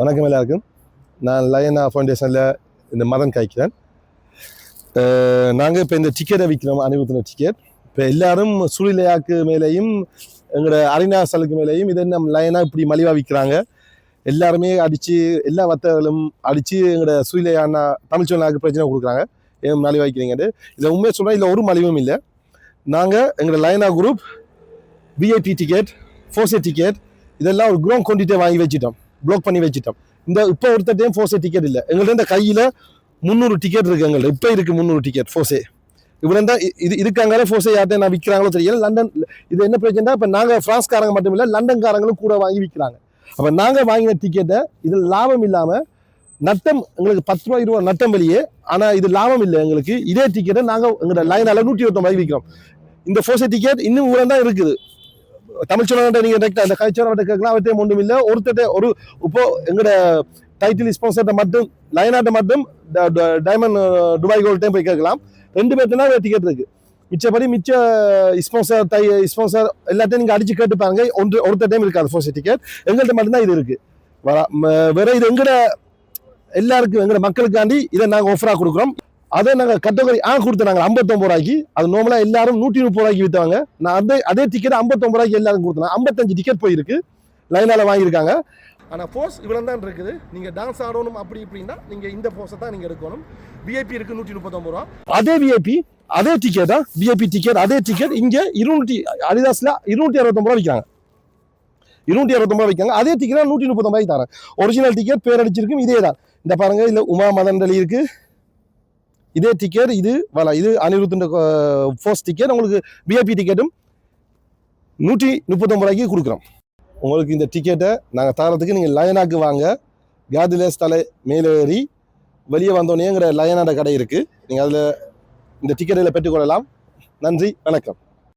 வணக்கம் எல்லாருக்கும். நான் லயனா ஃபவுண்டேஷனில் இந்த மதன் காய்க்கிறேன். நாங்கள் இப்போ இந்த டிக்கெட்டை விற்கிறோம், அனுபவத்தின டிக்கெட். இப்போ எல்லாரும் சூழ்நிலையாக்கு மேலேயும் எங்களோட அரிநாசலுக்கு மேலேயும் இதை நம்ம லயனாக இப்படி மலிவாக விற்கிறாங்க. எல்லாருமே அடித்து எல்லா வர்த்தகர்களும் அடித்து எங்களோட சூழ்நிலையான தமிழ் சொன்னாக்கு பிரச்சனை கொடுக்குறாங்க. ஏன் மலிவாக விற்கிறீங்கன்னு இதில் உண்மையை சொன்னால் இதில் ஒரு மலிவும் இல்லை. நாங்கள் எங்களோட லயனா குரூப் விஐபி டிக்கெட், ஃபோர்ஸே டிக்கெட் இதெல்லாம் ஒரு க்ரோங் குவான்டிட்டியை வாங்கி வச்சுட்டோம், ப்ளாக் பண்ணி வச்சுட்டோம். இந்த இப்போ ஒருத்தட்டையும் ஃபோர்ஸே டிக்கெட் இல்லை. எங்கள்கிட்ட இந்த கையில் 300 டிக்கெட் இருக்குது. எங்கள்கிட்ட இப்போ இருக்குது 300 டிக்கெட் ஃபோர்ஸே. இவ்வளோ தான் இருக்காங்க. ஃபோர்ஸே யார்கிட்ட நான் விற்கிறாங்களோ தெரியல. லண்டன் இது என்ன பிரச்சனை, இப்போ நாங்கள் ஃப்ரான்ஸ்காரங்க மட்டும் இல்லை, லண்டன்காரங்களும் கூட வாங்கி விற்கிறாங்க. அப்போ நாங்கள் வாங்கின டிக்கெட்டை இதில் லாபம் இல்லாமல் நட்டம் எங்களுக்கு 10 ரூபா 20 நட்டம் வெளியே. ஆனால் இது லாபம் இல்லை எங்களுக்கு. இதே டிக்கெட்டை நாங்கள் எங்களோட லைனால் 129 விற்கிறோம். இந்த ஃபோர்ஸே டிக்கெட் இன்னும் இவ்வளோ தான் இருக்குது. தமிழ் சொன்ன நீங்கள் டேரெக்டாக அந்த கல்ச்சரை கேட்கலாம். அவற்றையும் ஒன்றும் இல்லை. ஒருத்தட்ட ஒரு இப்போ எங்களோட டைட்டில் ஸ்பான்சர்கிட்ட மட்டும் லயனாட்ட மட்டும் டைமண்ட் துபாய் கோல்டையும் போய் கேட்கலாம். 2 பேர்ட்டுனா டிக்கெட் இருக்குது. மிச்சப்படி மிச்ச ஸ்பான்சர் ஸ்பான்சர் எல்லாத்தையும் நீங்கள் அடித்து கேட்டு பாருங்க. ஒருத்தர் டைம் இருக்காது ஃபோர்ஸே டிக்கெட். எங்கள்கிட்ட மட்டும்தான் இது இருக்குது. வேற இது எங்கட எல்லாருக்கும் எங்களோட மக்களுக்காண்டி இதை நாங்கள் ஆஃபராக கொடுக்குறோம். அதை நாங்கள் கேட்டகரி கொடுத்து நாங்கள் 59 ரூபாய்க்கு. அது நார்மலாக எல்லாரும் 130 ரூபாய்க்கு விற்றாங்க. நான் அதே டிக்கெட் 59 ரூபாய்க்கு எல்லாரும் கொடுத்தேன். 55 டிக்கெட் போயிருக்கு, லைனால் வாங்கியிருக்காங்க. ஆனால் ஃபோர்ஸ் இவ்வளோ தான் இருக்குது. நீங்கள் டான்ஸ் ஆடணும் அப்படி இப்படின்னா நீங்கள் இந்த ஃபோர்ஸை தான் நீங்கள் எடுக்கணும். விஐபி இருக்குது 139 ரூபா. அதே விஐபி அதே டிக்கெட்டா விஐபி டிக்கெட் அதே டிக்கெட் இங்கே அடிதாஸில் 269 ரூபா விற்காங்க. 269 ரூபா விற்காங்க. அதே டிக்கெட் 139 ரூபாய்க்கு தரேன். ஒரிஜினல் டிக்கெட் பேர் அடிச்சிருக்கும். இதே தான். இந்த பாருங்க, இல்லை உமா மதன் இருக்குது. இதே டிக்கெட் இது இது அனிருத்தின் ஃபர்ஸ்ட் டிக்கெட். உங்களுக்கு விஐபி டிக்கெட்டும் 139 ரூபாய்க்கு கொடுக்குறோம். உங்களுக்கு இந்த டிக்கெட்டை நாங்கள் தரத்துக்கு நீங்கள் லயனாக்கு வாங்க. காதிலேஸ் தலை மேலே ஏறி வெளியே வந்தோடனேங்கிற லயனாட கடை இருக்குது. நீங்கள் அதில் இந்த டிக்கெட்டில் பெற்றுக்கொள்ளலாம். நன்றி, வணக்கம்.